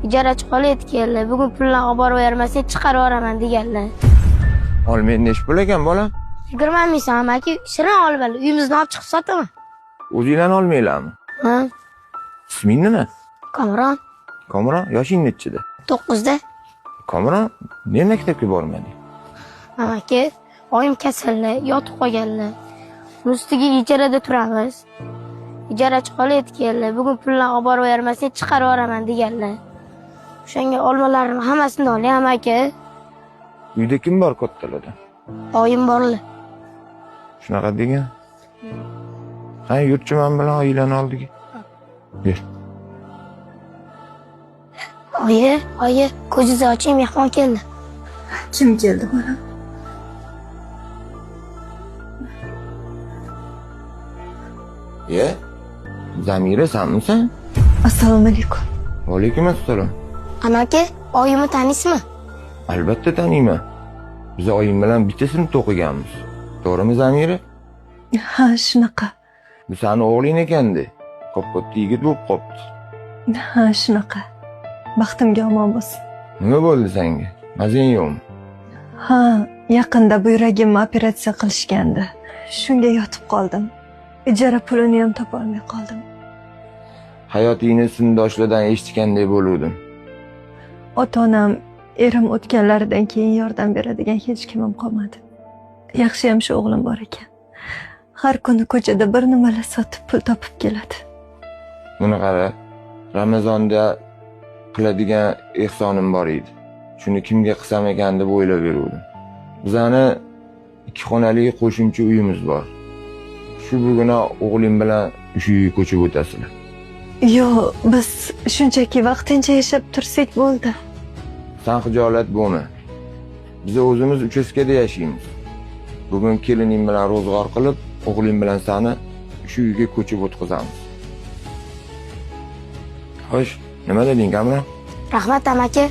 ijarachi qola aytganlar. Bugun pulni olib borib bermasang chiqarib yuboraman deganlar. Olmaydi nechi pul ekan bola? 20 ming so'm amaki, shirin olib ol. Uyimizni olib chiqib sotaman. O'zinglarni olmaylarmi? Ha, Isming nima? Kamron Komron, yoshing nechida? 9da. Komron, nega maktabga bormading? Amaki, oyim kasallar, yotib qolganlar. Ustiga ijarada turamiz. Ijarachi qola aytganlar. Bugun pulni olib borib bermasang chiqarib yuboraman deganlar. O'shanga olmalarini hammasini oling amaki. Uyda kim bor kattalarda? Oyim borlar. Shunaqa degan. Ha, yurtchiman bilan oilani oldiga. Ber. Oyi, ko'zingizni oching, mehmon keldi. Kim keldi bolam? Ye? Zamira sanmisan? Assalomu alaykum. Va alaykum assalom. Amaki, oyimni taniysizmi? Albatta taniyman. Biz oyim bilan bitta sinfda o'qiganmiz. To'g'rimi Zamira? Ha, shunaqa. Bu sani o'g'ling ekandi. Qop-qotli yigit bo'lib qopti. Ha, shunaqa. Baxtimga omon bo'lsin. Nima bo'ldi senga? Mazing yo'qmi? Ha, yaqinda buyragimni operatsiya qilishgandi. Shunga yotib qoldim. Ijara pulini ham topa olmay qoldim. Hayotingni sindoshlardan eshitgandek bo'luvdim. Ota-onam, erim o'tganlaridan keyin yordam beradigan hech kimim qolmadi. Yaxshi ham shu o'g'lim bor ekan. Har kuni ko'chada bir nimalar sotib pul topib keladi. Buni qara. Ramazonda qiladigan ehsonim bor edi. Shuni kimga qilsam ekan deb o'ylab yuruvdim. Bizani 2 xonali qo'shimcha uyimiz bor. Shu buguna o'g'lim bilan o'sha uyga ko'chib o'tasizlar. Yo'q, biz shunchaki vaqtincha yashab tursak bo'ldi. Sen xijolat bo'lma. Biz o'zimiz uchastkada yashaymiz. Bugun kelining bilan ro'zg'or qilib, o'g'lim bilan seni shu uyga ko'chib o'tkazamiz. Xo'sh, nima deding, Kamron? Rahmat amaki.